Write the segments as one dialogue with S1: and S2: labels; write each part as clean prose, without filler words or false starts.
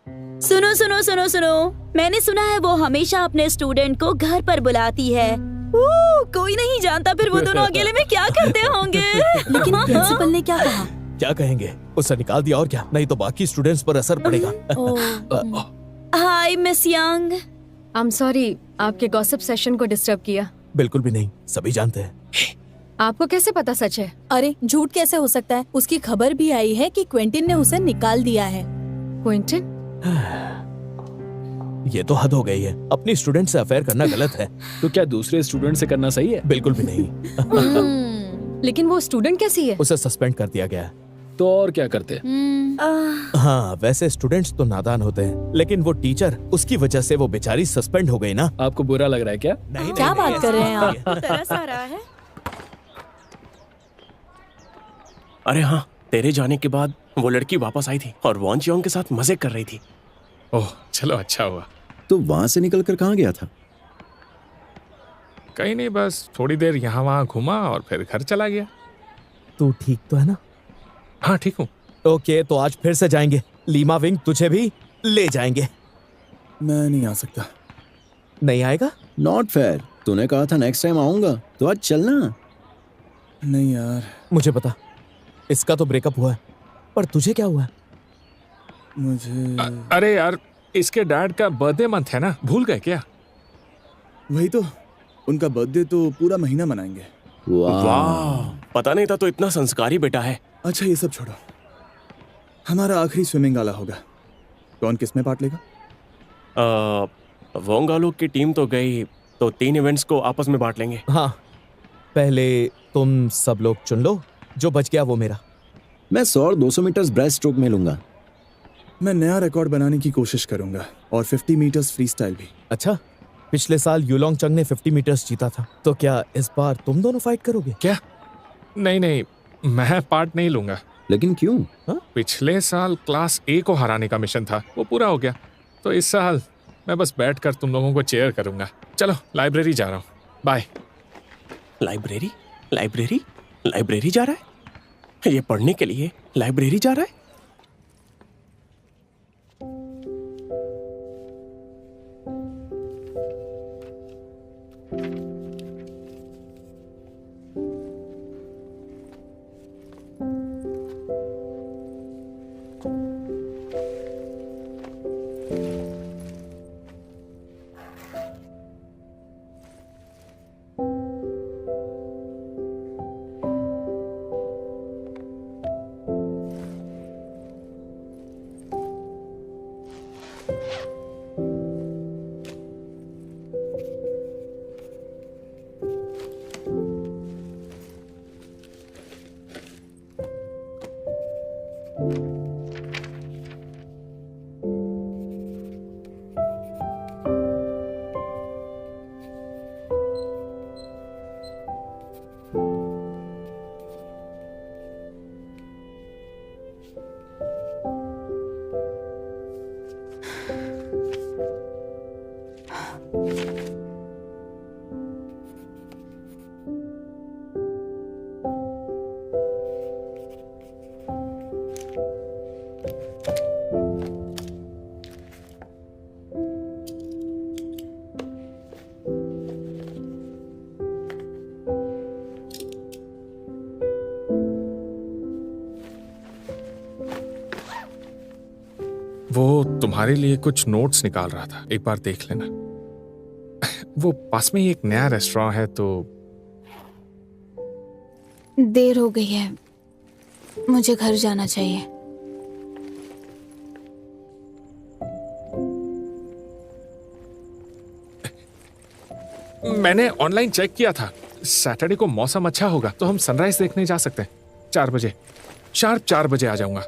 S1: सुनो सुनो सुनो सुनो, मैंने सुना है वो हमेशा अपने स्टूडेंट को घर पर बुलाती है। कोई नहीं जानता फिर वो दोनों अकेले में क्या करते होंगे।
S2: लेकिन प्रिंसिपल ने क्या कहा?
S3: क्या कहेंगे, उसे निकाल दिया और क्या, नहीं तो बाकी स्टूडेंट्स पर असर पड़ेगा।
S1: Hi miss young.
S4: I am sorry, आपके गॉसिप सेशन को डिस्टर्ब किया।
S3: बिल्कुल भी नहीं, सभी जानते हैं।
S4: आपको कैसे पता सच है?
S2: अरे झूठ कैसे हो सकता है? उसकी खबर भी आई है कि क्विंटिन ने उसे निकाल दिया है।
S4: क्विंटिन?
S3: ये तो हद हो गई है, अपनी स्टूडेंट से अफेयर करना गलत है।
S5: तो क्या दूसरे स्टूडेंट से करना सही है?
S3: बिल्कुल भी नहीं।
S4: लेकिन वो स्टूडेंट कैसी है?
S3: उसे सस्पेंड कर दिया गया है।
S5: तो और क्या करते?
S3: हाँ, वैसे स्टूडेंट्स तो नादान होते हैं, लेकिन वो टीचर, उसकी वजह से वो बेचारी सस्पेंड हो गई ना।
S5: आपको बुरा लग रहा है क्या?
S3: नहीं,
S2: क्या
S3: नहीं,
S2: बात
S3: नहीं,
S2: कर रहे हैं आप?
S1: तरस आ रहा है।
S6: अरे हाँ, तेरे जाने के बाद वो लड़की वापस आई थी और वॉन चियोंग के साथ मजे कर रही थी।
S7: ओह चलो, अच्छा हुआ।
S8: तो वहां से निकलकर कहाँ गया था?
S7: कहीं नहीं, बस थोड़ी देर यहाँ वहाँ घूमा और फिर घर चला गया।
S3: तू ठीक तो है ना?
S7: हाँ ठीक हूँ।
S3: ओके, तो आज फिर से जाएंगे। लीमा विंग तुझे भी ले जाएंगे।
S8: मैं नहीं आ सकता।
S3: नहीं आएगा?
S8: Not fair. तूने कहा था नेक्स्ट टाइम आऊंगा, तो आज चलना। नहीं यार,
S3: मुझे पता, इसका तो ब्रेकअप हुआ है, पर तुझे क्या हुआ है?
S8: मुझे
S7: अरे यार, इसके डैड का बर्थडे मंथ है ना, भूल गए क्या?
S8: वही तो, उनका बर्थडे तो पूरा महीना मनाएंगे।
S6: वाह, पता नहीं था तो इतना संस्कारी बेटा है।
S8: अच्छा ये सब छोड़ो, हमारा आखिरी स्विमिंग गाला होगा, कौन किस में पार्ट लेगा?
S6: वोंगालो की टीम तो गई, तो 3 इवेंट्स को आपस में बांट लेंगे।
S3: हाँ, पहले तुम सब लोग चुन लो, जो बच गया वो मेरा।
S8: मैं 100 और 200 मीटर्स ब्रेस्ट स्ट्रोक में लूंगा। मैं नया रिकॉर्ड बनाने की कोशिश करूंगा, और 50 मीटर्स फ्री स्टाइल भी।
S3: अच्छा, पिछले साल यूलोंग चंग ने 50 मीटर्स जीता था, तो क्या इस बार तुम दोनों फाइट करोगे?
S7: क्या? नहीं नहीं, मैं पार्ट नहीं लूंगा।
S8: लेकिन क्यों?
S7: पिछले साल क्लास ए को हराने का मिशन था, वो पूरा हो गया, तो इस साल मैं बस बैठकर तुम लोगों को चेयर करूंगा। चलो, लाइब्रेरी जा रहा हूँ, बाय।
S6: लाइब्रेरी? लाइब्रेरी? लाइब्रेरी जा रहा है? ये पढ़ने के लिए लाइब्रेरी जा रहा है?
S7: वो तुम्हारे लिए कुछ नोट्स निकाल रहा था, एक बार देख लेना। वो पास में ही एक नया रेस्टोरेंट है, तो
S2: देर हो गई है, मुझे घर जाना चाहिए।
S7: मैंने ऑनलाइन चेक किया था, सैटरडे को मौसम अच्छा होगा, तो हम सनराइज देखने जा सकते हैं। 4 बजे, शार्प 4 बजे आ जाऊंगा।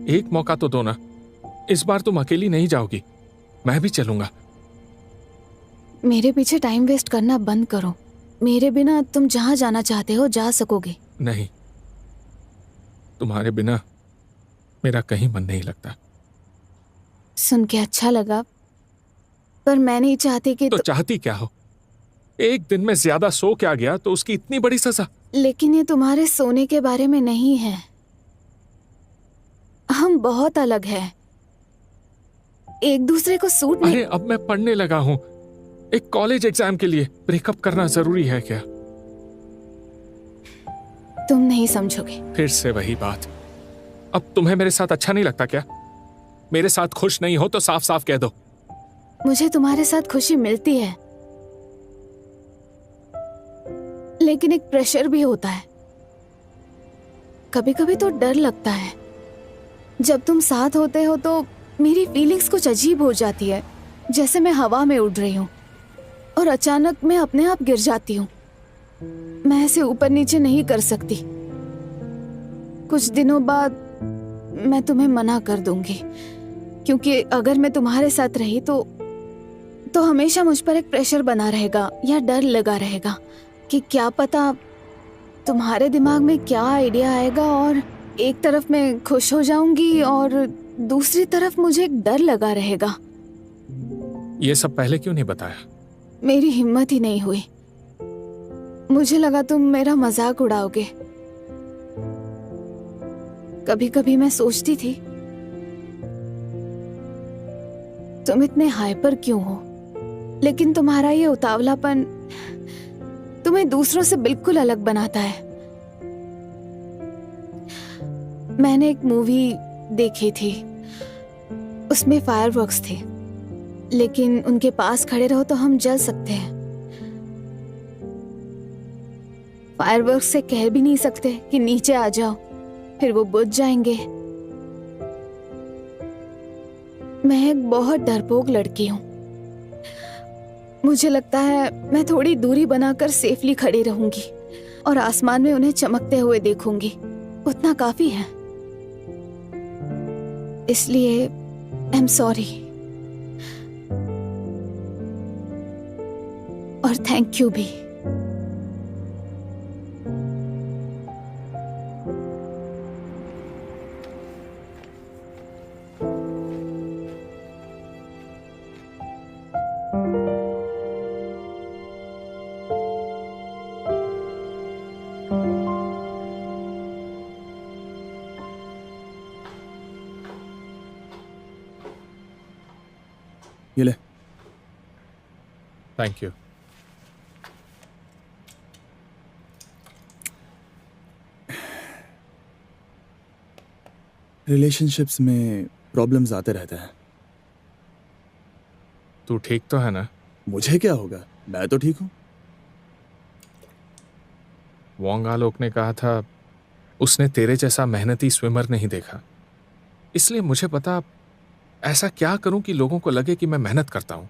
S7: एक मौका तो दो ना, इस बार तुम अकेली नहीं जाओगी, मैं भी चलूंगा।
S2: मेरे पीछे टाइम वेस्ट करना बंद करो। मेरे बिना तुम जहां जाना चाहते हो जा सकोगे।
S7: नहीं, तुम्हारे बिना मेरा कहीं मन नहीं लगता।
S2: सुन के अच्छा लगा, पर मैं नहीं चाहती कि
S7: तो चाहती क्या हो? एक दिन में ज्यादा सो क्या गया तो उसकी इतनी बड़ी सजा?
S2: लेकिन ये तुम्हारे सोने के बारे में नहीं है। हम बहुत अलग हैं। एक दूसरे को सूट नहीं।
S7: अरे अब मैं पढ़ने लगा हूँ, एक कॉलेज एग्जाम के लिए ब्रेकअप करना जरूरी है क्या?
S2: तुम नहीं समझोगे।
S7: फिर से वही बात। अब तुम्हें मेरे साथ अच्छा नहीं लगता क्या? मेरे साथ खुश नहीं हो तो साफ साफ कह दो।
S2: मुझे तुम्हारे साथ खुशी मिलती है, लेकिन एक प्रेशर भी होता है। कभी कभी तो डर लगता है। जब तुम साथ होते हो तो मेरी फीलिंग्स कुछ अजीब हो जाती है, जैसे मैं हवा में उड़ रही हूँ और अचानक मैं अपने आप गिर जाती हूँ। मैं ऐसे ऊपर नीचे नहीं कर सकती। कुछ दिनों बाद मैं तुम्हें मना कर दूंगी, क्योंकि अगर मैं तुम्हारे साथ रही तो हमेशा मुझ पर एक प्रेशर बना रहेगा या डर लगा रहेगा कि क्या पता तुम्हारे दिमाग में क्या आइडिया आएगा और एक तरफ मैं खुश हो जाऊंगी और दूसरी तरफ मुझे एक डर लगा रहेगा।
S7: ये सब पहले क्यों नहीं बताया?
S2: मेरी हिम्मत ही नहीं हुई। मुझे लगा तुम मेरा मजाक उड़ाओगे। कभी कभी मैं सोचती थी तुम इतने हाइपर क्यों हो, लेकिन तुम्हारा ये उतावलापन तुम्हें दूसरों से बिल्कुल अलग बनाता है। मैंने एक मूवी देखी थी, उसमें फायरवर्क्स थे, लेकिन उनके पास खड़े रहो तो हम जल सकते हैं। फायरवर्क्स से कह भी नहीं सकते कि नीचे आ जाओ, फिर वो बुझ जाएंगे। मैं एक बहुत डरपोक लड़की हूँ। मुझे लगता है मैं थोड़ी दूरी बनाकर सेफली खड़ी रहूंगी और आसमान में उन्हें चमकते हुए देखूंगी, उतना काफी है। इसलिए आई एम सॉरी और थैंक यू भी।
S8: ये ले।
S7: Thank you.
S8: रिलेशनशिप्स में प्रॉब्लम्स आते रहते हैं।
S7: तू ठीक तो है ना?
S8: मुझे क्या होगा, मैं तो ठीक हूँ।
S7: वोंग आलोक ने कहा था उसने तेरे जैसा मेहनती स्विमर नहीं देखा, इसलिए मुझे पता ऐसा क्या करूं कि लोगों को लगे कि मैं मेहनत करता हूं।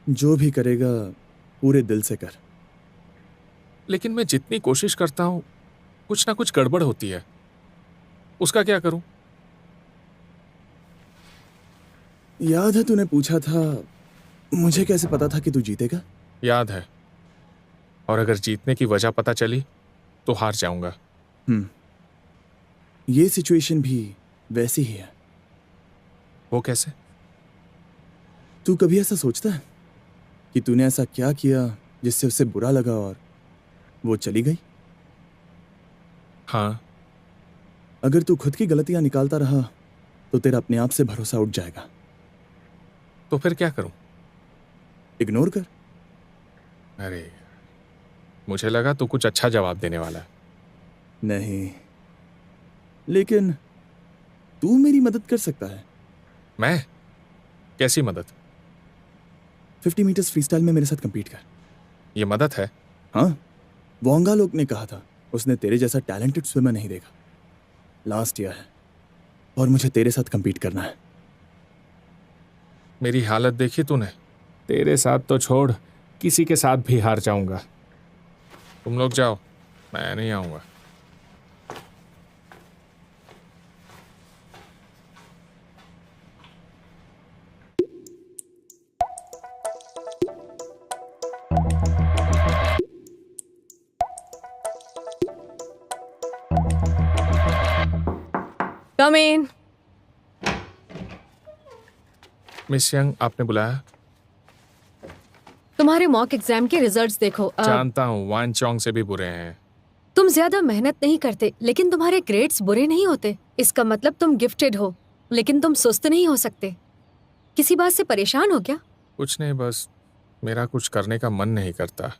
S8: जो भी करेगा पूरे दिल से कर।
S7: लेकिन मैं जितनी कोशिश करता हूं कुछ ना कुछ गड़बड़ होती है, उसका क्या करूं?
S8: याद है तूने पूछा था मुझे कैसे पता था कि तू जीतेगा?
S7: याद है, और अगर जीतने की वजह पता चली तो हार जाऊंगा।
S8: ये सिचुएशन भी वैसी ही है।
S7: वो कैसे?
S8: तू कभी ऐसा सोचता है कि तूने ऐसा क्या किया जिससे उसे बुरा लगा और वो चली गई?
S7: हाँ।
S8: अगर तू खुद की गलतियां निकालता रहा तो तेरा अपने आप से भरोसा उठ जाएगा।
S7: तो फिर क्या करूं?
S8: इग्नोर कर।
S7: अरे मुझे लगा तू कुछ अच्छा जवाब देने वाला है।
S8: नहीं, लेकिन तू मेरी मदद कर सकता है।
S7: मैं? कैसी मदद?
S8: 50 मीटर्स फ्रीस्टाइल में मेरे साथ compete कर।
S7: ये मदद है?
S8: हाँ, वोंग आलोक ने कहा था उसने तेरे जैसा टैलेंटेड स्विमर नहीं देखा। लास्ट ईयर है और मुझे तेरे साथ compete करना है।
S7: मेरी हालत देखी तूने? तेरे साथ तो छोड़, किसी के साथ भी हार जाऊंगा। तुम लोग जाओ, मैं नहीं आऊंगा।
S4: कम इन।
S7: मिस यंग, आपने बुलाया?
S4: तुम्हारे मॉक एग्जाम के रिजल्ट्स देखो।
S7: जानता हूँ वान चोंग से भी बुरे हैं।
S4: तुम ज्यादा मेहनत नहीं करते, लेकिन तुम्हारे ग्रेड्स बुरे नहीं होते। इसका मतलब तुम गिफ्टेड हो। लेकिन तुम सुस्त नहीं हो सकते। किसी बात से परेशान हो क्या?
S7: कुछ नहीं, बस मेरा कुछ करने का मन नहीं करता।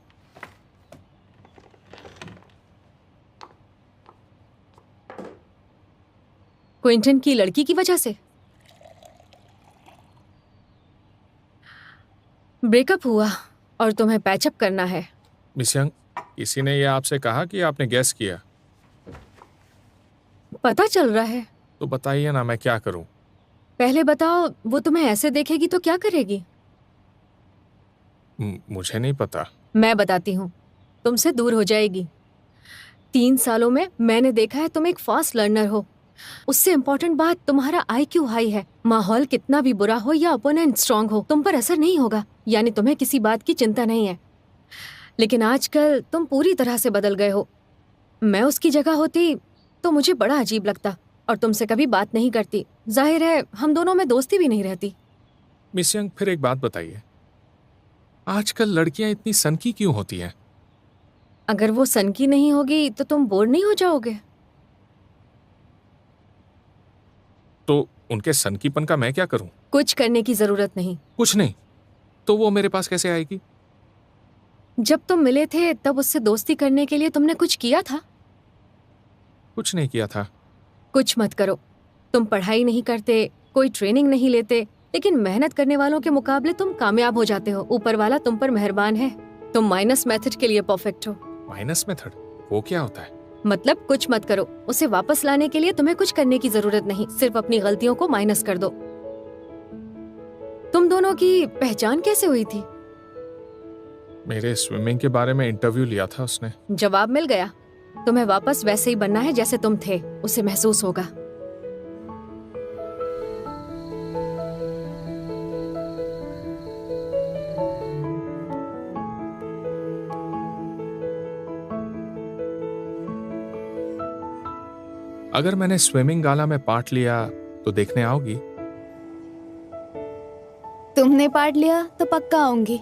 S4: क्विंटन की लड़की की वजह से? ब्रेकअप हुआ और तुम्हें पैचअप करना है।
S7: मिस यंग, किसी ने यह आपसे कहा कि आपने गैस किया?
S4: पता चल रहा है।
S7: तो बताइए ना, मैं क्या करूं?
S4: पहले बताओ, वो तुम्हें ऐसे देखेगी तो क्या करेगी?
S7: मुझे नहीं पता।
S4: मैं बताती हूँ, तुमसे दूर हो जाएगी। 3 सालों में मैंने देखा है तुम एक फास्ट लर्नर हो। उससे इम्पोर्टेंट बात, तुम्हारा IQ हाई है। माहौल कितना भी बुरा हो या ओपोनेंट स्ट्रांग हो, तुम पर असर नहीं होगा, यानी तुम्हें किसी बात की चिंता नहीं है। लेकिन आजकल तुम पूरी तरह से बदल गए हो। मैं उसकी जगह होती तो मुझे बड़ा अजीब लगता और तुमसे कभी बात नहीं करती। जाहिर है हम दोनों में दोस्ती भी नहीं रहती।
S7: मिस यंग, फिर एक बात बताइए, आजकल लड़कियां इतनी सनकी क्यों होती हैं?
S4: अगर वो सनकी नहीं होगी तो तुम बोर नहीं हो जाओगे?
S7: तो उनके सनकीपन का मैं क्या करूं?
S4: कुछ करने की जरूरत नहीं।
S7: कुछ नहीं? तो वो मेरे पास कैसे आएगी?
S4: जब तुम मिले थे तब उससे दोस्ती करने के लिए तुमने कुछ किया था?
S7: कुछ नहीं किया था।
S4: कुछ मत करो। तुम पढ़ाई नहीं करते, कोई ट्रेनिंग नहीं लेते, लेकिन मेहनत करने वालों के मुकाबले तुम कामयाब हो जाते हो। ऊपर वाला तुम पर मेहरबान है। तुम माइनस मेथड के लिए परफेक्ट हो।
S7: Minus method? वो क्या होता है?
S4: मतलब कुछ मत करो। उसे वापस लाने के लिए तुम्हें कुछ करने की जरूरत नहीं, सिर्फ अपनी गलतियों को माइनस कर दो। तुम दोनों की पहचान कैसे हुई थी?
S7: मेरे स्विमिंग के बारे में इंटरव्यू लिया था उसने।
S4: जवाब मिल गया। तुम्हें वापस वैसे ही बनना है जैसे तुम थे। उसे महसूस होगा।
S7: अगर मैंने स्विमिंग गाला में पार्ट लिया तो देखने आओगी?
S2: तुमने पार्ट लिया तो पक्का आऊंगी।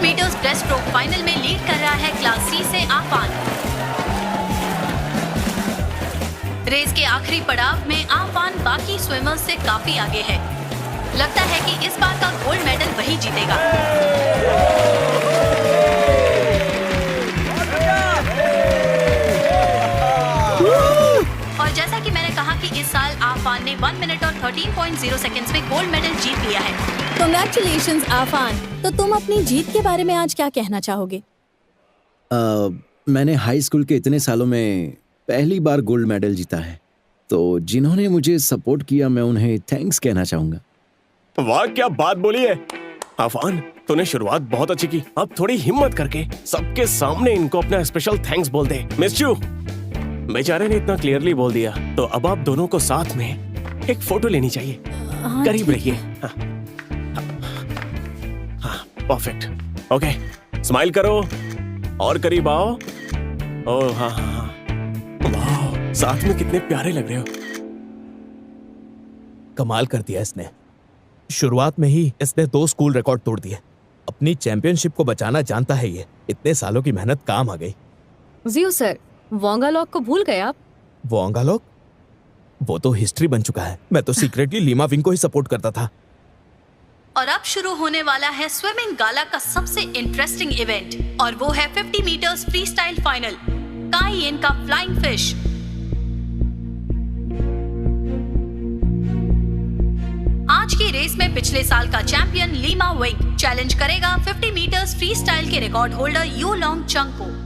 S1: मीटर्स ब्रेस्ट स्ट्रोक फाइनल में लीड कर रहा है क्लास C से आफान। रेस के आखिरी पड़ाव में आफान बाकी स्विमर्स से काफी आगे है। लगता है कि इस बार का गोल्ड मेडल वही जीतेगा। और जैसा कि मैंने कहा कि इस साल आफान ने 1 मिनट और 13.0 सेकंड्स में गोल्ड मेडल जीत लिया है।
S9: कांग्रेचुलेशंस आफान। तो तुम अपनी जीत के बारे में आज क्या कहना चाहोगे?
S10: मैंने हाई स्कूल के इतने सालों में पहली बार गोल्ड मेडल जीता है, तो जिन्होंने मुझे सपोर्ट किया मैं उन्हें थैंक्स कहना चाहूंगा।
S6: वाह, क्या बात बोली है आफान, तूने शुरुआत बहुत अच्छी की। अब थोड़ी हिम्मत करके सबके सामने इनको अपना स्पेशल थैंक्स बोल दे। मिस यू, बेचारे ने इतना क्लियरली बोल दिया, तो अब आप दोनों को साथ में एक फोटो लेनी चाहिए। करीब रहिए। हाँ, परफेक्ट। ओके, स्माइल करो और करीब आओ। ओह हाँ हाँ हाँ, वाह, साथ में कितने प्यारे लग रहे हो।
S3: कमाल कर दिया इसने। शुरुआत में ही इसने 2 स्कूल रिकॉर्ड तोड़ दिए। अपनी चैंपियनशिप को बचाना जानता है ये। इतने सालों की मेहनत काम आ गई।
S4: जियो सर, वोंगालॉक को भूल गए आप?
S3: वोंगालॉक? वो तो हिस्ट्री बन चुका है। मैं तो सीक्रेटली लीमा विंग को ही सपोर्ट करता था।
S1: और अब शुरू होने वाला है स्विमिंग गाला का सबसे इंटरेस्टिंग इवेंट, और वो है 50 मीटर्स फ्री स्टाइल फाइनल, काई येन का फ्लाइंग फिश। आज की रेस में पिछले साल का चैंपियन लीमा विंग चैलेंज करेगा 50 मीटर्स फ्री स्टाइल के रिकॉर्ड होल्डर यू लॉन्ग चंग को।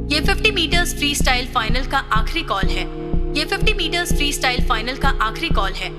S1: ये 50 मीटर्स फ्री स्टाइल फाइनल का आखिरी कॉल है। ये 50 मीटर्स फ्री स्टाइल फाइनल का आखिरी कॉल है।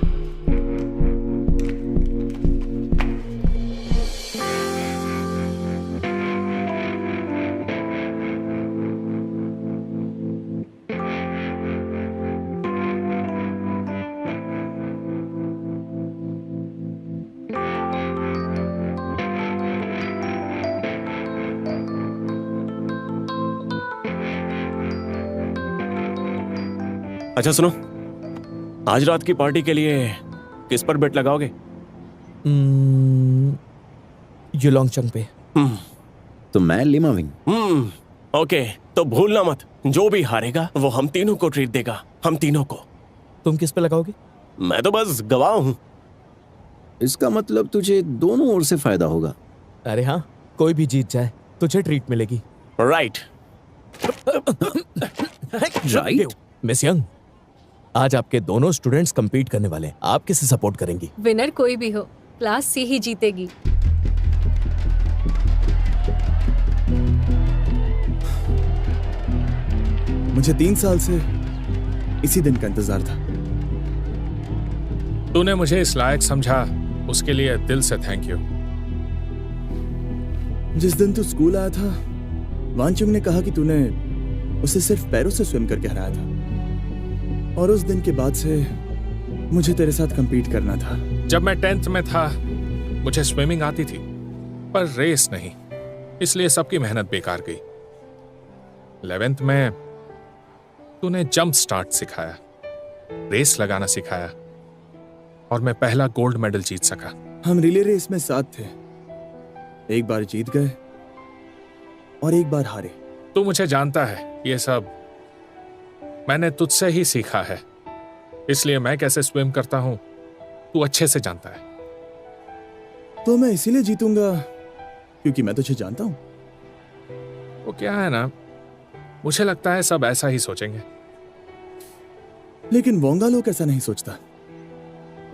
S6: अच्छा सुनो, आज रात की पार्टी के लिए किस पर बेट लगाओगे?
S3: युलोंग चंग पे।
S10: तो मैं लिमा विंग।
S6: ओके, तो भूलना मत, जो भी हारेगा वो हम तीनों को ट्रीट देगा, हम तीनों को।
S3: तुम किस पे लगाओगे?
S6: मैं तो बस गवाह हूँ।
S10: इसका मतलब तुझे दोनों ओर से फायदा होगा।
S3: अरे हाँ, कोई भी जीत जाए तुझे ट्रीट मिलेगी।
S6: राइट।
S10: राइट।
S3: मिस यंग, आज आपके दोनों स्टूडेंट्स compete करने वाले हैं। आप किसे सपोर्ट करेंगी?
S4: विनर कोई भी हो, क्लास सी ही जीतेगी।
S8: मुझे 3 साल से इसी दिन का इंतजार था।
S7: तूने मुझे इस लायक समझा, उसके लिए दिल से थैंक यू।
S8: जिस दिन तू स्कूल आया था, वानचुंग ने कहा कि तूने उसे सिर्फ पैरों से स्विम करके हराया था, और उस दिन के बाद से मुझे तेरे साथ compete करना था।
S7: जब मैं 10th में था मुझे स्विमिंग आती थी, पर रेस नहीं, इसलिए सबकी मेहनत बेकार गई। 11th में तूने जंप स्टार्ट सिखाया, रेस लगाना सिखाया, और मैं पहला गोल्ड मेडल जीत सका।
S8: हम रिले रेस में साथ थे, एक बार जीत गए और एक बार हारे।
S7: तू मुझे जानता है, ये सब मैंने तुझसे ही सीखा है, इसलिए मैं कैसे स्विम करता हूं तू अच्छे से जानता है।
S8: तो मैं इसीलिए जीतूंगा क्योंकि मैं तुझे जानता हूं।
S7: वो क्या है ना, मुझे लगता है सब ऐसा ही सोचेंगे।
S8: लेकिन वोंगा लोग ऐसा नहीं सोचता।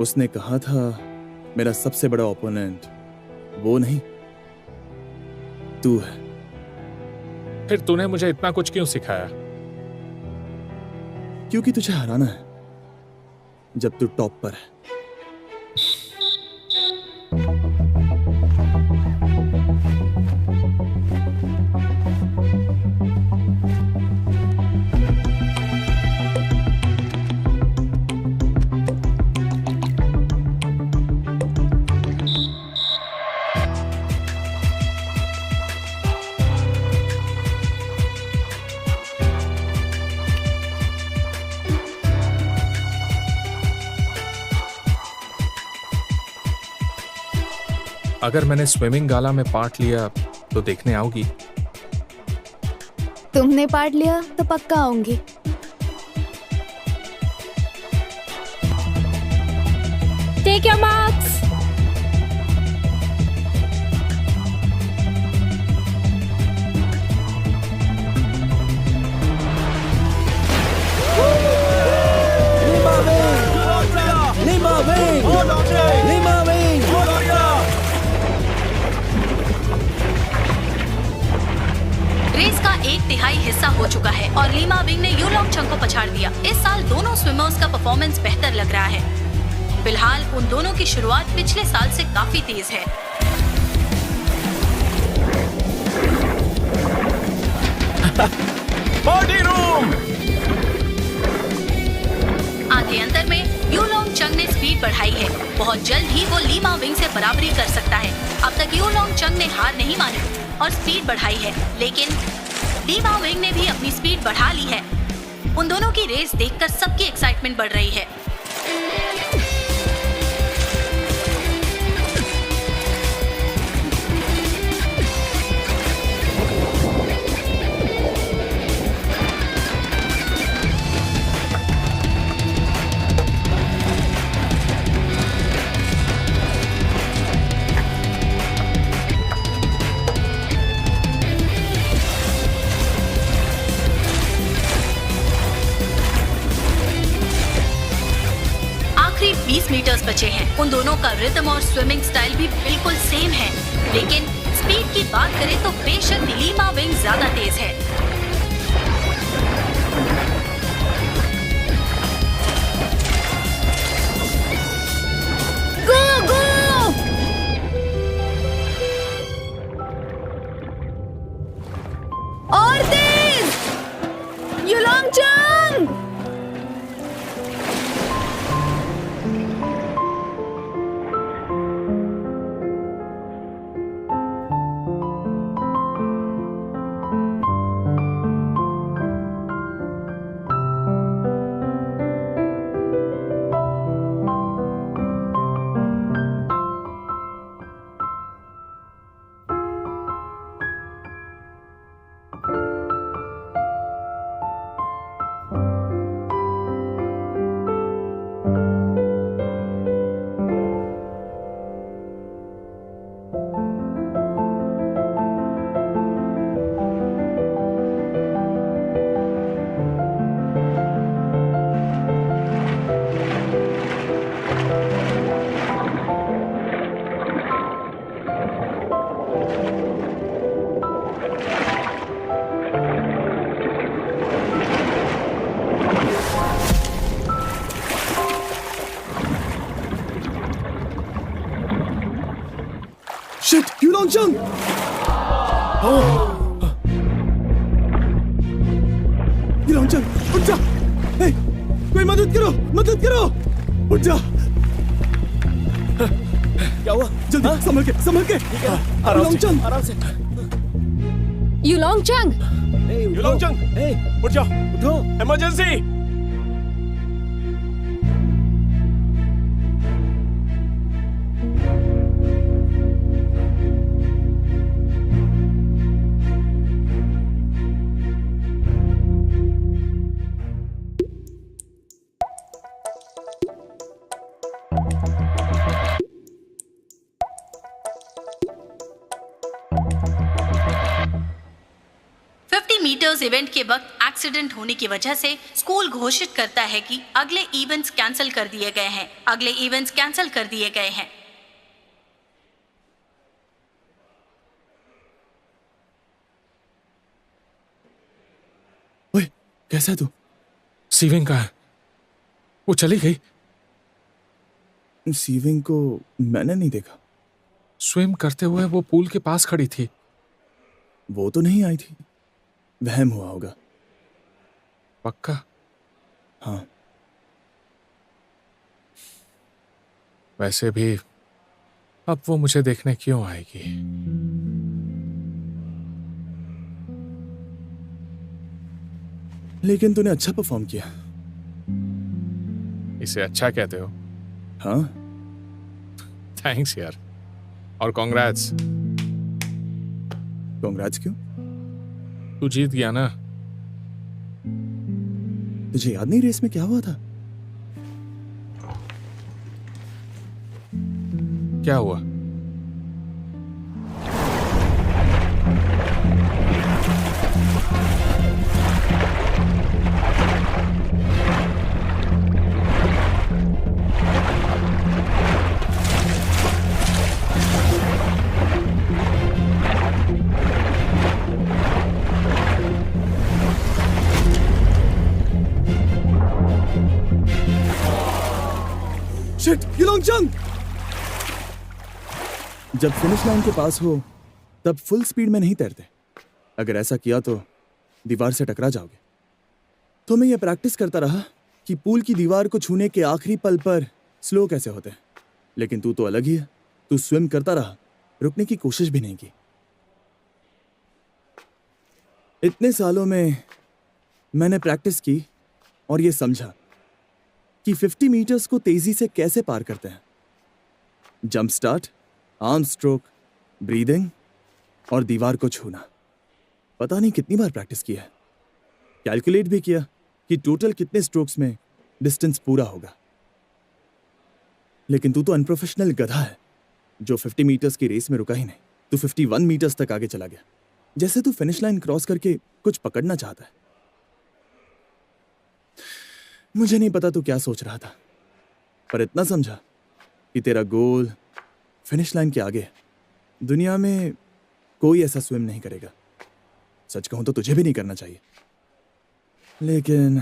S8: उसने कहा था मेरा सबसे बड़ा ओपोनेंट वो नहीं, तू है।
S7: फिर तूने मुझे इतना कुछ क्यों सिखाया?
S8: क्योंकि तुझे हराना है जब तू टॉप पर है।
S7: अगर मैंने स्विमिंग गाला में पार्ट लिया तो देखने आओगी?
S2: तुमने पार्ट लिया तो पक्का आऊंगी।
S9: Take your marks.
S1: रेस का 1/3 हिस्सा हो चुका है और लीमा विंग ने युलोंग चंग को पछाड़ दिया। इस साल दोनों स्विमर्स का परफॉर्मेंस बेहतर लग रहा है। फिलहाल उन दोनों की शुरुआत पिछले साल से काफी तेज है।
S6: Party room.
S1: आधे अंतर में युलोंग चंग ने स्पीड बढ़ाई है। बहुत जल्द ही वो लीमा विंग से बराबरी कर सकता है। अब तक युलोंग चंग ने हार नहीं मानी और स्पीड बढ़ाई है, लेकिन लीमा विंग ने भी अपनी स्पीड बढ़ा ली है। उन दोनों की रेस देखकर सबकी एक्साइटमेंट बढ़ रही है। आखिरी 20 मीटर्स बचे हैं। उन दोनों का रिदम और स्विमिंग स्टाइल भी बिल्कुल सेम है, लेकिन स्पीड की बात करें तो बेशक लीमा विंग ज्यादा तेज है।
S2: गो गो! और तेज! युलोंग चंग!
S8: शिट, यूलोंग चंग! यूलोंग चंग, उठ जा! हे, कोई मदद करो, मदद करो! उठ जा!
S3: क्या हुआ?
S8: जल्दी, संभल के, संभल के! यूलोंग चंग!
S3: आराम से।
S4: युलोंग चंग,
S6: यूलोंग चंग, उठ जाओ,
S3: उठो।
S6: इमरजेंसी!
S1: मीटर्स इवेंट के वक्त एक्सीडेंट होने की वजह से स्कूल घोषित करता है कि अगले इवेंट्स कैंसिल कर दिए गए हैं। अगले इवेंट्स कैंसिल कर दिए गए हैं।
S8: ओए, कैसा है तू?
S7: सीविंग कहाँ है? वो चली गई।
S8: सीविंग को मैंने नहीं देखा।
S7: स्विम करते हुए वो पूल के पास खड़ी थी।
S8: वो तो नहीं आई थी, वहम हुआ होगा।
S7: पक्का?
S8: हाँ।
S7: वैसे भी अब वो मुझे देखने क्यों आएगी?
S8: लेकिन तूने अच्छा परफॉर्म किया।
S7: इसे अच्छा कहते हो?
S8: हाँ।
S7: थैंक्स यार, और कॉन्ग्रेट्स।
S8: कांग्रेट्स क्यों?
S7: तू जीत गया ना।
S8: तुझे याद नहीं रेस में क्या हुआ था?
S7: क्या हुआ?
S8: शिट, यूलोंग चंग! जब फिनिश लाइन के पास हो तब फुल स्पीड में नहीं तैरते। अगर ऐसा किया तो दीवार से टकरा जाओगे। तो मैं ये प्रैक्टिस करता रहा कि पूल की दीवार को छूने के आखिरी पल पर स्लो कैसे होते हैं। लेकिन तू तो अलग ही है। तू स्विम करता रहा, रुकने की कोशिश भी नहीं की। इतने सालों में मैंने प्रैक्टिस की और ये समझा कि 50 मीटर्स को तेजी से कैसे पार करते हैं। Jump start, arm stroke, breathing और दीवार को छूना। पता नहीं कितनी बार प्रैक्टिस किया है। कैलकुलेट भी किया कि टोटल कितने स्ट्रोक्स में डिस्टेंस पूरा होगा। लेकिन तू तो अनप्रोफेशनल गधा है जो 50 मीटर्स की रेस में रुका ही नहीं। तू 51 मीटर्स तक आगे चला गया, जैसे तू फिनिश लाइन क्रॉस करके कुछ पकड़ना चाहता है। मुझे नहीं पता तू क्या सोच रहा था, पर इतना समझा कि तेरा गोल फिनिश लाइन के आगे है। दुनिया में कोई ऐसा स्विम नहीं करेगा। सच कहूं तो तुझे भी नहीं करना चाहिए, लेकिन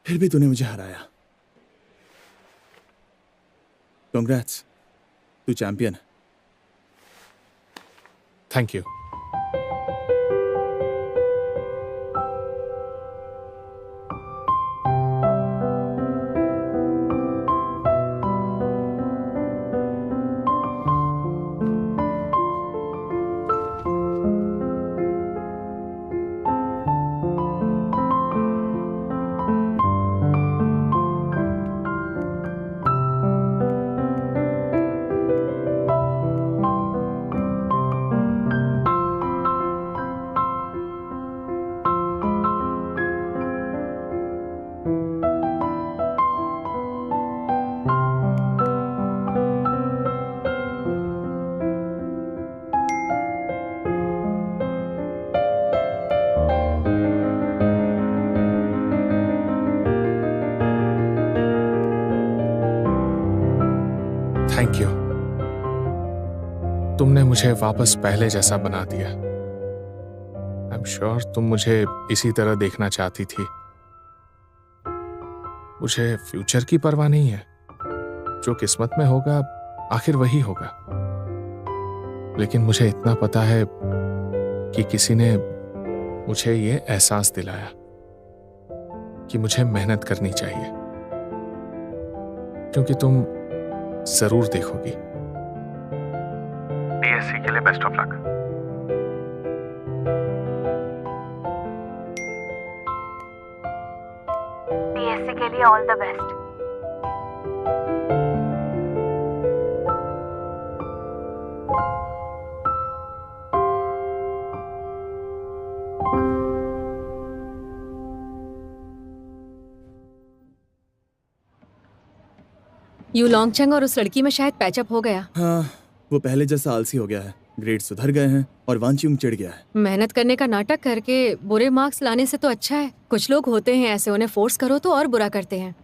S8: फिर भी तूने मुझे हराया। कांग्रेट्स, तू चैंपियन है।
S7: Thank you. मुझे वापस पहले जैसा बना दिया। आई एम श्योर तुम मुझे इसी तरह देखना चाहती थी। मुझे फ्यूचर की परवाह नहीं है, जो किस्मत में होगा आखिर वही होगा। लेकिन मुझे इतना पता है कि किसी ने मुझे ये एहसास दिलाया कि मुझे मेहनत करनी चाहिए, क्योंकि तुम जरूर देखोगी।
S11: डीएससी के लिए बेस्ट ऑफ लक।
S12: डीएससी के लिए ऑल द बेस्ट।
S4: यू लॉन्गचंग और उस लड़की में शायद पैचअप हो गया।
S8: हाँ, वो पहले जैसा आलसी हो गया है, ग्रेड सुधर गए हैं और वांचिंग चिढ़ गया है।
S4: मेहनत करने का नाटक करके बुरे मार्क्स लाने से तो अच्छा है। कुछ लोग होते हैं ऐसे, उन्हें फोर्स करो तो और बुरा करते हैं।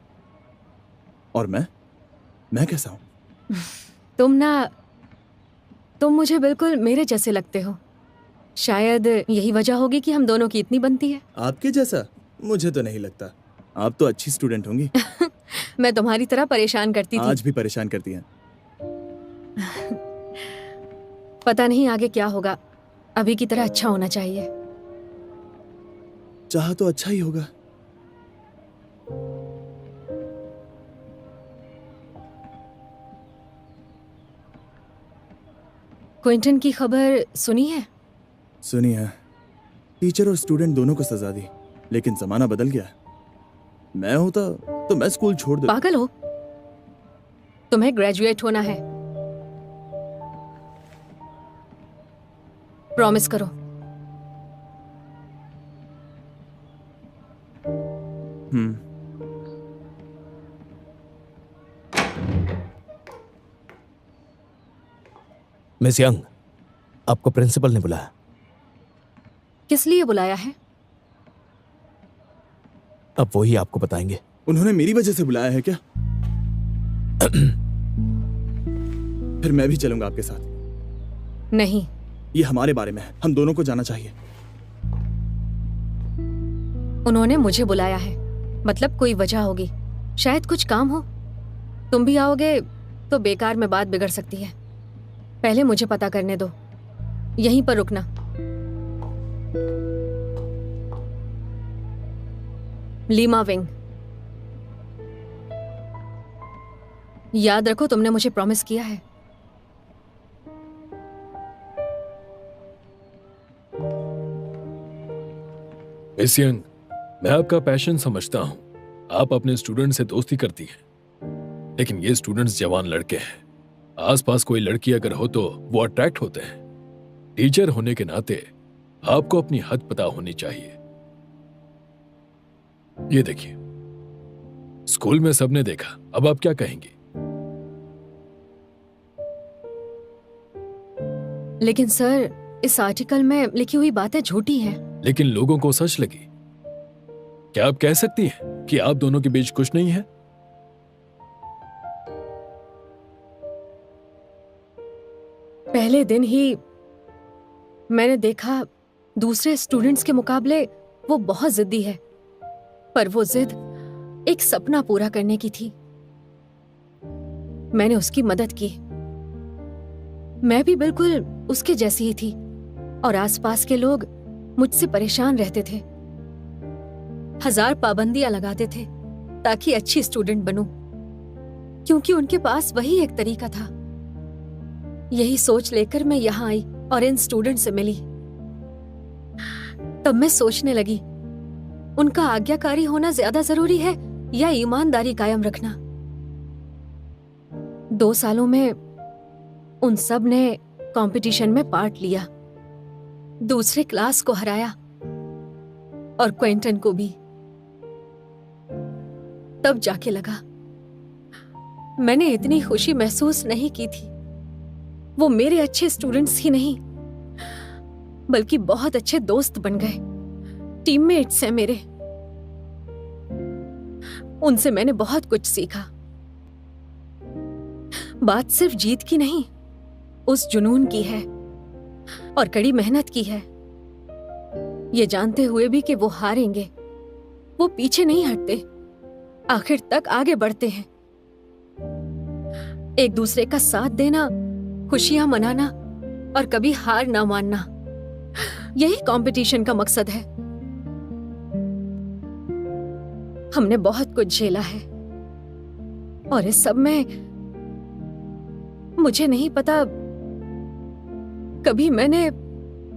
S8: और मैं कैसा हूँ?
S4: तुम मुझे बिल्कुल मेरे जैसे लगते हो। शायद यही वजह होगी कि हम दोनों की इतनी बनती है।
S8: आपके जैसा? मुझे तो नहीं लगता। आप तो अच्छी स्टूडेंट होंगी।
S4: मैं तुम्हारी तरह परेशान करती थी।
S8: आज भी परेशान करती हैं।
S4: पता नहीं आगे क्या होगा। अभी की तरह अच्छा होना चाहिए।
S8: चाह तो अच्छा ही होगा।
S4: क्विंटन की खबर सुनी है?
S8: सुनी है। टीचर और स्टूडेंट दोनों को सजा दी, लेकिन जमाना बदल गया। मैं होता तो मैं स्कूल छोड़ देता।
S4: पागल हो? तुम्हें ग्रेजुएट होना है। प्रॉमिस करो।
S3: मिस यंग, आपको प्रिंसिपल ने बुलाया।
S4: किस लिए बुलाया है?
S3: अब वो ही आपको बताएंगे।
S8: उन्होंने मेरी वजह से बुलाया है क्या? फिर मैं भी चलूंगा आपके साथ।
S4: नहीं,
S8: ये हमारे बारे में है, हम दोनों को जाना चाहिए।
S4: उन्होंने मुझे बुलाया है, मतलब कोई वजह होगी। शायद कुछ काम हो। तुम भी आओगे तो बेकार में बात बिगड़ सकती है। पहले मुझे पता करने दो। यहीं पर रुकना। Lima wing. याद रखो, तुमने मुझे प्रॉमिस किया है।
S5: मिस यंग, मैं आपका पैशन समझता हूं। आप अपने स्टूडेंट से दोस्ती करती हैं, लेकिन ये स्टूडेंट्स जवान लड़के हैं। आसपास कोई लड़की अगर हो तो वो अट्रैक्ट होते हैं। टीचर होने के नाते आपको अपनी हद पता होनी चाहिए। ये देखिए, स्कूल में सबने देखा, अब आप क्या कहेंगी?
S4: लेकिन सर, इस आर्टिकल में लिखी हुई बातें झूठी हैं।
S5: लेकिन लोगों को सच लगी। क्या आप कह सकती हैं कि आप दोनों के बीच कुछ नहीं है?
S4: पहले दिन ही मैंने देखा दूसरे स्टूडेंट्स के मुकाबले वो बहुत जिद्दी है, पर वो जिद एक सपना पूरा करने की थी। मैंने उसकी मदद की। मैं भी बिल्कुल उसके जैसी ही थी और आसपास के लोग मुझसे परेशान रहते थे। 1000 पाबंदियां लगाते थे ताकि अच्छी स्टूडेंट बनूं, क्योंकि उनके पास वही एक तरीका था। यही सोच लेकर मैं यहाँ आई और इन स्टूडेंट से मिली। तब मैं सोचने लगी, उनका आज्ञाकारी होना ज्यादा जरूरी है या ईमानदारी कायम रखना। 2 सालों में उन सब ने कंपटीशन में पार्ट लिया, दूसरे क्लास को हराया और क्विंटन को भी। तब जाके लगा, मैंने इतनी खुशी महसूस नहीं की थी। वो मेरे अच्छे स्टूडेंट्स ही नहीं, बल्कि बहुत अच्छे दोस्त बन गए, टीममेट्स हैं मेरे। उनसे मैंने बहुत कुछ सीखा। बात सिर्फ जीत की नहीं, उस जुनून की है और कड़ी मेहनत की है। ये जानते हुए भी कि वो हारेंगे, वो पीछे नहीं हटते, आखिर तक आगे बढ़ते हैं। एक दूसरे का साथ देना, खुशियां मनाना और कभी हार ना मानना, यही कंपटीशन का मकसद है। हमने बहुत कुछ झेला है और इस सब में मुझे नहीं पता कभी मैंने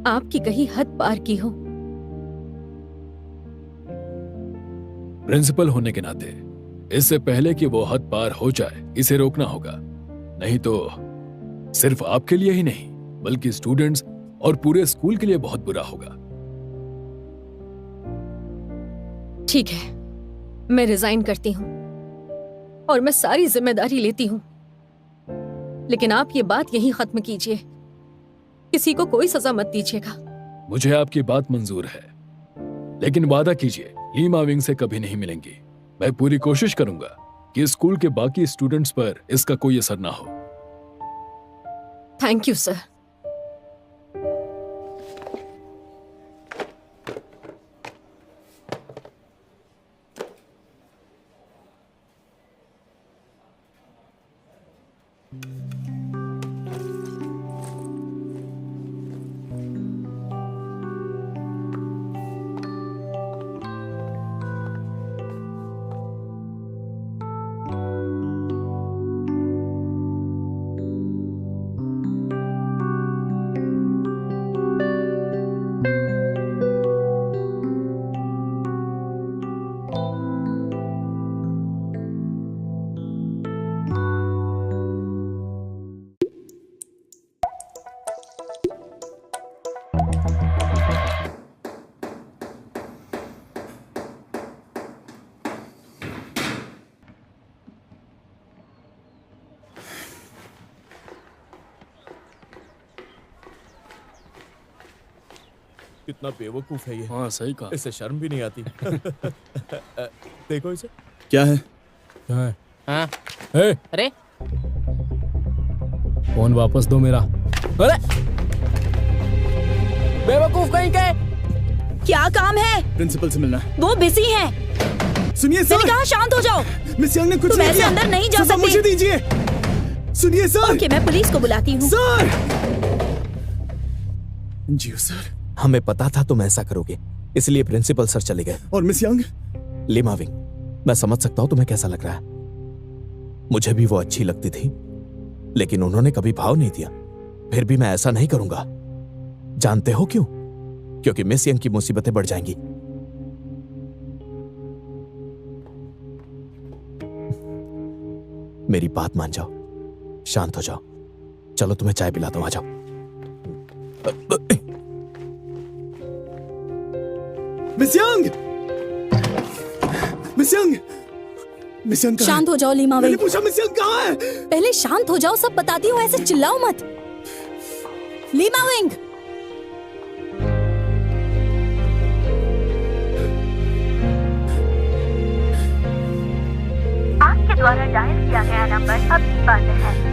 S4: आपकी कहीं हद पार की हो।
S5: प्रिंसिपल होने के नाते इससे पहले कि वो हद पार हो जाए, इसे रोकना होगा। नहीं तो सिर्फ आपके लिए ही नहीं बल्कि स्टूडेंट्स और पूरे स्कूल के लिए बहुत बुरा होगा।
S4: ठीक है, मैं रिजाइन करती हूं और मैं सारी जिम्मेदारी लेती हूं, लेकिन आप ये बात यहीं खत्म कीजिए। किसी को कोई सजा मत दीजिएगा।
S5: मुझे आपकी बात मंजूर है, लेकिन वादा कीजिए लीमा विंग से कभी नहीं मिलेंगी। मैं पूरी कोशिश करूंगा कि स्कूल के बाकी स्टूडेंट्स पर इसका कोई असर ना हो।
S4: Thank you sir.
S3: कितना बेवकूफ है ये।
S5: हाँ सही कहा।
S3: इसे शर्म भी नहीं आती। देखो इसे।
S8: क्या है?
S5: क्या है?
S11: हाँ?
S5: ए,
S11: अरे
S5: फोन वापस दो मेरा।
S11: अरे बेवकूफ कहीं के। क्या काम है?
S8: प्रिंसिपल से मिलना है।
S11: वो बिजी हैं।
S8: सुनिए सर।
S11: मैंने कहा शांत हो जाओ।
S8: मिस यंग ने कुछ
S11: तुम
S8: नहीं
S11: ऐसे
S8: किया।
S11: अंदर नहीं जा
S8: सर,
S11: सकते।
S8: मुझे दीजिए। सुनिए सर।
S11: ओके, मैं पुलिस को बुलाती हूँ।
S8: सर। जी सर।
S3: हमें पता था तुम ऐसा करोगे, इसलिए प्रिंसिपल सर चले गए।
S8: और मिस यंग?
S3: लीमा विंग, मैं समझ सकता हूं तुम्हें कैसा लग रहा है। मुझे भी वो अच्छी लगती थी, लेकिन उन्होंने कभी भाव नहीं दिया। फिर भी मैं ऐसा नहीं करूंगा। जानते हो क्यों? क्योंकि मिस यंग की मुसीबतें बढ़ जाएंगी। मेरी बात मान जाओ, शांत हो जाओ। चलो तुम्हें चाय पिलाता हूं, आ जाओ।
S8: Miss young! Miss young! Miss young कहाँ
S11: शांत हो जाओ लीमा
S8: मैंने
S11: विंग।
S8: पूछा मिस यंग कहाँ है?
S11: पहले शांत हो जाओ, सब बताती हूँ, ऐसे चिल्लाओ मत। Lima wing.
S12: आपके द्वारा डायल किया गया नंबर अभी बंद है।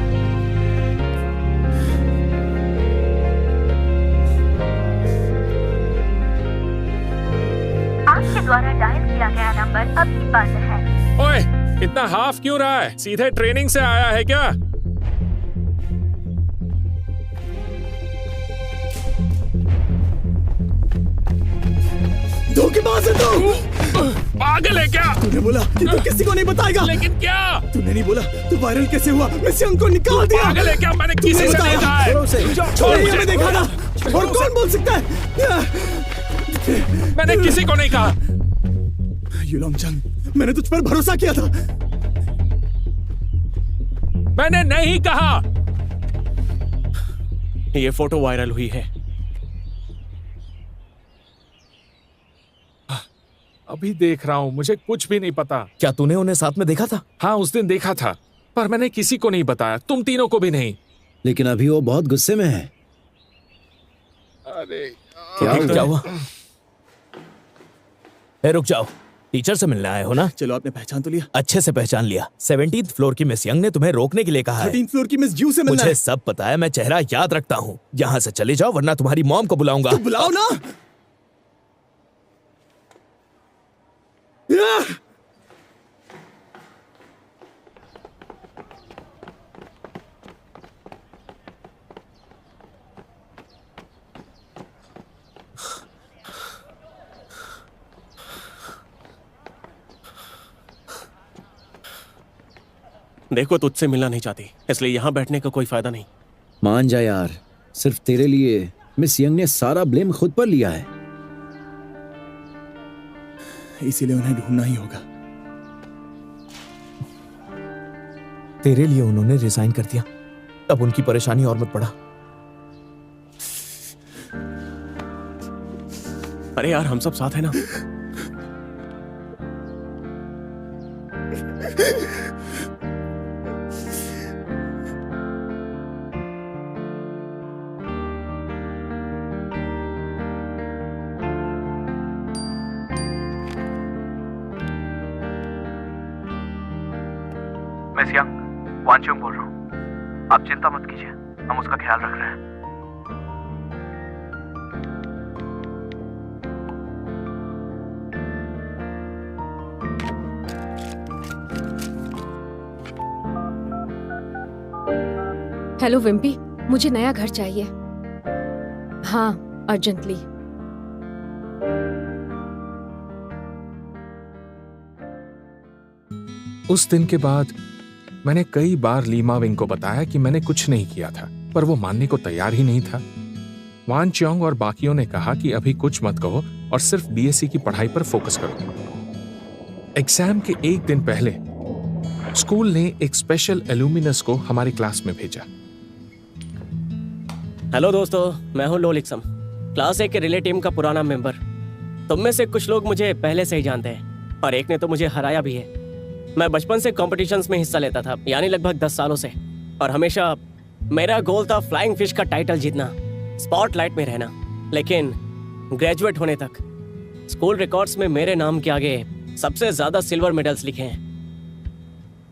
S12: आपके द्वारा डायल किया गया नंबर अभी बंद है।
S7: ओए, इतना हाफ क्यों रहा है? सीधे ट्रेनिंग से आया है क्या?
S8: धोखेबाज है तू!
S7: पागल है क्या?
S8: तूने बोला कि तू किसी को नहीं बताएगा।
S7: लेकिन क्या?
S8: तूने नहीं बोला तो वायरल कैसे हुआ? मिस यंग को निकाल दिया।
S7: पागल है क्या? मैंने
S8: तूने
S7: किसी से नहीं
S8: बताया।
S7: कहा है।
S8: छोड़, ये मैं देखा था। और कौन बोल सकता है?
S7: मैंने किसी को नहीं कहा।
S8: युलोंग चंग, मैंने तुझ पर भरोसा किया था।
S7: मैंने नहीं कहा।
S6: ये फोटो वायरल हुई है।
S7: अभी देख रहा हूँ, मुझे कुछ भी नहीं पता।
S3: क्या तूने उन्हें साथ में देखा था?
S7: हाँ, उस दिन देखा था, पर मैंने किसी को नहीं बताया, तुम तीनों को भी नहीं।
S10: लेकिन अभी वो बहुत गुस्से में है।
S7: अरे
S10: क्या
S3: क्या हुआ? ए, रुक जाओ। टीचर से मिलने आए हो ना?
S8: चलो, आपने पहचान तो लिया।
S3: अच्छे से पहचान लिया। 17th फ्लोर की मिस यंग ने तुम्हें रोकने के लिए कहा है।
S8: 13th फ्लोर की मिस जू से मिलना
S3: मुझे
S8: है।
S3: सब पता है, मैं चेहरा याद रखता हूँ। यहाँ से चले जाओ वरना तुम्हारी मॉम को बुलाऊंगा।
S8: तो बुलाओ ना।
S6: देखो, तुझसे मिलना नहीं चाहती, इसलिए यहाँ बैठने का कोई फायदा नहीं।
S10: मान जा यार, सिर्फ तेरे लिए मिस यंग ने सारा ब्लेम खुद पर लिया है।
S8: इसीलिए उन्हें ढूंढना ही होगा।
S3: तेरे लिए उन्होंने रिजाइन कर दिया, अब उनकी परेशानी और मत बढ़ा।
S6: अरे यार, हम सब साथ हैं ना।
S12: मिस यंग, वांचुंग बोल रहा हूँ। आप चिंता मत कीजिए, हम उसका ख्याल रख रहे हैं।
S4: हेलो विम्पी, मुझे नया घर चाहिए। हाँ, अर्जेंटली।
S7: उस दिन के बाद मैंने कई बार लीमा विंग को बताया कि मैंने कुछ नहीं किया था, पर वो मानने को तैयार ही नहीं था। वान चियोंग और बाकियों ने कहा कि अभी कुछ मत कहो और सिर्फ बीएससी की पढ़ाई पर फोकस करो। एग्जाम के एक दिन पहले स्कूल ने एक स्पेशल एल्यूमिनस को हमारी क्लास में भेजा।
S6: हेलो दोस्तों, मैं हूँ लोलिक्सम, क्लास 1 के रिले टीम का पुराना मेंबर। तुम में से कुछ लोग मुझे पहले से ही जानते हैं और एक ने तो मुझे हराया भी है। मैं बचपन से कॉम्पिटिशन्स में हिस्सा लेता था, यानी लगभग 10 सालों से, और हमेशा मेरा गोल था फ्लाइंग फिश का टाइटल जीतना, स्पॉटलाइट में रहना। लेकिन ग्रेजुएट होने तक स्कूल रिकॉर्ड्स में मेरे नाम के आगे सबसे ज्यादा सिल्वर मेडल्स लिखे हैं।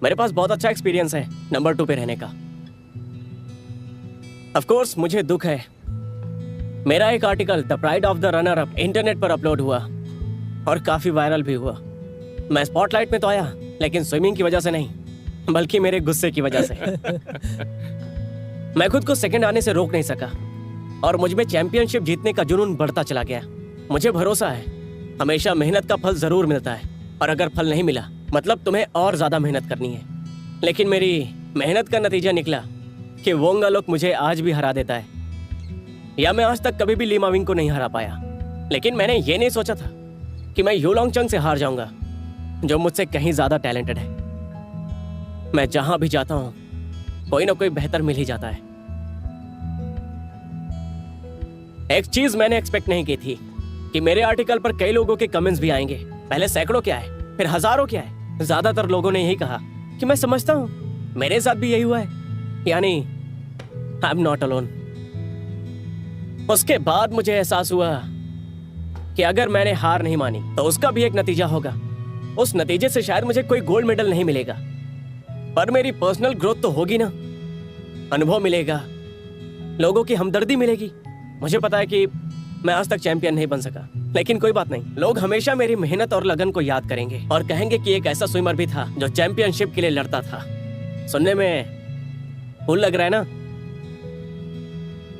S6: मेरे पास बहुत अच्छा एक्सपीरियंस है नंबर 2 पे रहने का। ऑफ कोर्स मुझे दुख है, मेरा एक article the pride of the runner up internet पर अपलोड हुआ और काफी वायरल भी हुआ। मैं स्पॉटलाइट में तो आया, लेकिन स्विमिंग की वजह से नहीं, बल्कि मेरे गुस्से की वजह से। मैं खुद को सेकंड आने से रोक नहीं सका और मुझ में चैंपियनशिप जीतने का जुनून बढ़ता चला गया। मुझे भरोसा है हमेशा मेहनत का फल जरूर मिलता है, और अगर फल नहीं मिला मतलब तुम्हें और ज्यादा मेहनत करनी है। लेकिन मेरी मेहनत का नतीजा निकला कि वोंगालोक मुझे आज भी हरा देता है, या मैं आज तक कभी भी लीमा विंग को नहीं हरा पाया। लेकिन मैंने ये नहीं सोचा था कि मैं यूलोंग चंग से हार जाऊंगा, जो मुझसे कहीं ज्यादा टैलेंटेड है। मैं जहां भी जाता हूं कोई ना कोई बेहतर मिल ही जाता है। एक चीज मैंने एक्सपेक्ट नहीं की थी कि मेरे आर्टिकल पर कई लोगों के कमेंट्स भी आएंगे। पहले सैकड़ों क्या है, फिर हजारों क्या है। ज्यादातर लोगों ने यही कहा कि मैं समझता हूं, मेरे साथ भी यही हुआ है, यानी आई एम नॉट अलोन। उसके बाद मुझे एहसास हुआ कि अगर मैंने हार नहीं मानी तो उसका भी एक नतीजा होगा। उस नतीजे से शायद मुझे कोई गोल्ड मेडल नहीं मिलेगा, पर मेरी पर्सनल ग्रोथ तो होगी ना, अनुभव मिलेगा, लोगों की हमदर्दी मिलेगी। मुझे पता है कि मैं आज तक चैंपियन नहीं बन सका, लेकिन कोई बात नहीं, लोग हमेशा मेरी मेहनत और लगन को याद करेंगे और कहेंगे कि एक ऐसा स्विमर भी था जो चैंपियनशिप के लिए लड़ता था। सुनने में कूल लग रहा है ना?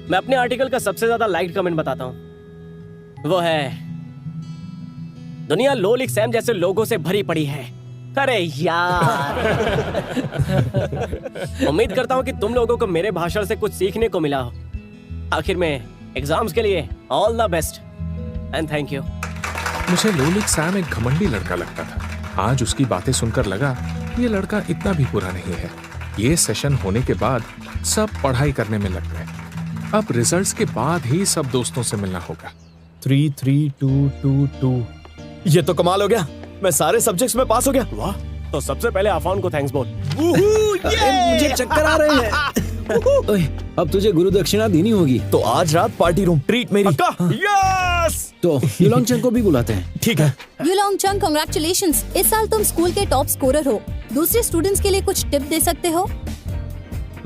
S6: मैं अपने आर्टिकल का सबसे ज्यादा लाइक कमेंट बताता हूं, वो है दुनिया लोलिक सैम जैसे लोगों से भरी पड़ी है। अरे यार। उम्मीद करता हूं कि तुम लोगों को मेरे भाषण से कुछ सीखने को मिला हो। आखिर में एग्जाम्स के लिए all the best and thank you.
S7: मुझे लोलिक सैम एक घमंडी लड़का लगता था। आज उसकी बातें सुनकर लगा ये लड़का इतना भी बुरा नहीं है। ये सेशन होने के बाद सब पढ़ाई करने में लग गए। अब रिजल्ट्स के बाद ही सब दोस्तों से मिलना होगा।
S3: 33222। ये तो कमाल हो गया, मैं सारे सब्जेक्ट्स में पास हो गया।
S6: वाह, तो सबसे पहले आफान को थैंक्स बोल।
S10: मुझे चक्कर आ रहे हैं। ओए, अब तुझे गुरु दक्षिणा देनी होगी।
S3: तो आज रात पार्टी रूम ट्रीट मेरी।
S6: यस।
S10: तो यूलोंग चंग को भी बुलाते हैं।
S3: ठीक है।
S9: यूलोंग चंग, कांग्रेचुलेशंस। इस साल तुम स्कूल के टॉप स्कोरर हो। दूसरे स्टूडेंट्स के लिए कुछ टिप दे सकते हो?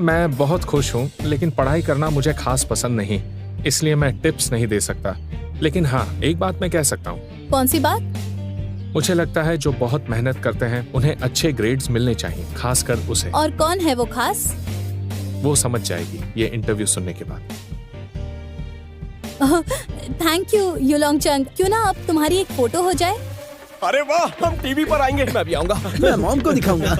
S7: मैं बहुत खुश हूँ, लेकिन पढ़ाई करना मुझे खास पसंद नहीं, इसलिए मैं टिप्स नहीं दे सकता। लेकिन हाँ, एक बात मैं कह सकता हूँ।
S9: कौन सी बात?
S7: मुझे लगता है जो बहुत मेहनत करते हैं उन्हें अच्छे ग्रेड्स मिलने चाहिए, खासकर उसे।
S9: और कौन है वो खास?
S7: वो समझ जाएगी ये इंटरव्यू सुनने के बाद।
S9: थैंक यू यूलोंग चंग। क्यों ना अब तुम्हारी एक फोटो हो जाए?
S6: अरे वाह, हम टीवी पर आएंगे।
S3: मैं भी आऊंगा।
S10: मैं मॉम को दिखाऊंगा।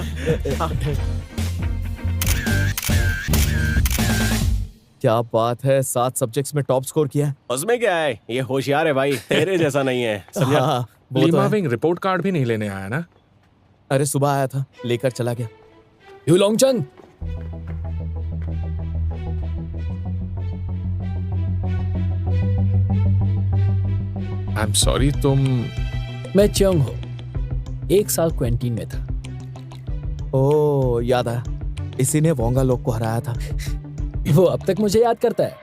S3: क्या बात है, 7 सब्जेक्ट्स में टॉप स्कोर किया है।
S6: उसमें क्या है, ये होशियार है भाई, तेरे जैसा नहीं है, समझा?
S3: हाँ, वो तो
S7: लीमा
S3: है।
S7: विंग रिपोर्ट कार्ड भी नहीं लेने आया ना?
S3: अरे सुबह आया था, लेकर चला गया।
S5: यूलोंग चंग,
S7: आई एम सॉरी, तुम?
S13: मैं चंग हो, 1 साल क्वेंटीन में था।
S3: ओ याद आया, इसी ने वोंगा लोग को हराया था।
S13: वो अब तक मुझे याद करता है।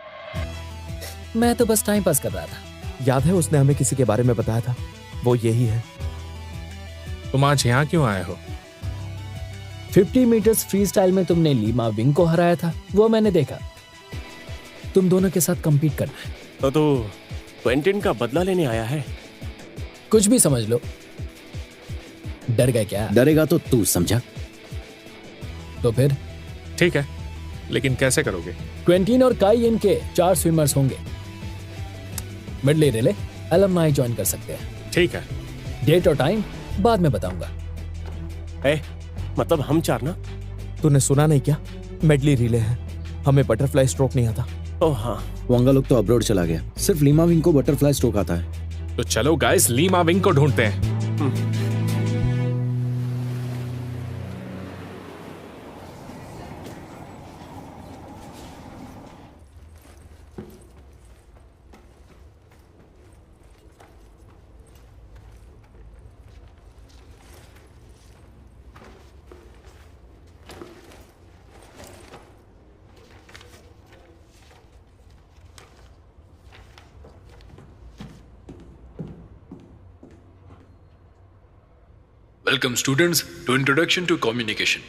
S13: मैं तो बस टाइम पास कर रहा था।
S3: याद है उसने हमें किसी के बारे में बताया था, वो यही है।
S7: तुम आज यहाँ क्यों आए हो?
S13: 50 मीटर्स फ्री स्टाइल में तुमने लीमा विंग को हराया था, वो मैंने देखा। तुम दोनों के साथ compete करना है।
S6: तो तू क्वेंटिन का बदला लेने आया है?
S13: कुछ भी समझ लो। डर गए क्या?
S10: डरेगा तो तू, समझा?
S13: तो फिर
S7: ठीक है, लेकिन कैसे करोगे?
S13: क्वेंटीन और काई इनके 4 स्विमर्स होंगे। मिडले रिले अलमनाई ज्वाइन कर सकते हैं।
S7: ठीक है।
S13: डेट और टाइम बाद में बताऊंगा।
S6: मतलब हम 4 ना?
S3: तूने सुना नहीं क्या? मेडली रिले है, हमें बटरफ्लाई स्ट्रोक नहीं आता।
S6: ओह हाँ,
S10: वोंगा लोग तो अब्रॉड चला गया, सिर्फ लीमा विंग को बटरफ्लाई स्ट्रोक आता है।
S7: तो चलो गाइस, लीमा विंग को ढूंढते हैं।
S5: Welcome students to introduction to communication.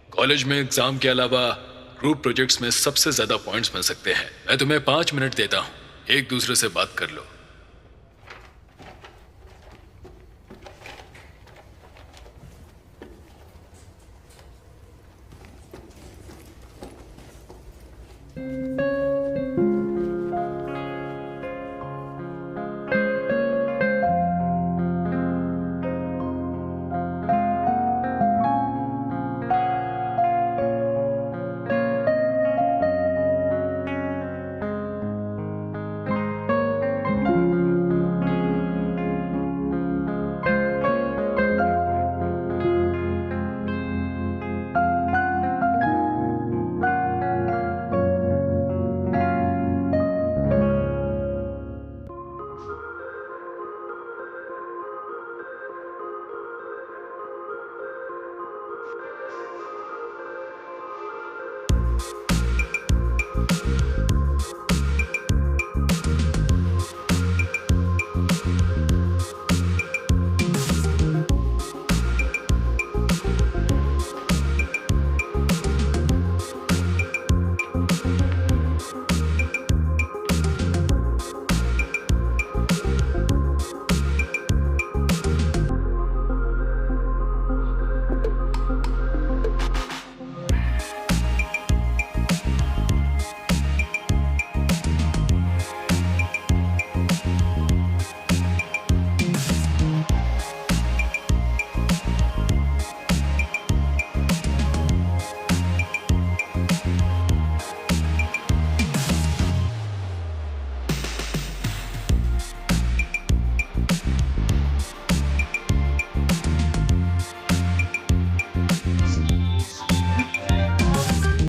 S5: College में एग्जाम के अलावा ग्रुप प्रोजेक्ट्स में सबसे ज्यादा पॉइंट्स मिल सकते हैं। मैं तुम्हें 5 मिनट देता हूं, एक दूसरे से बात कर लो।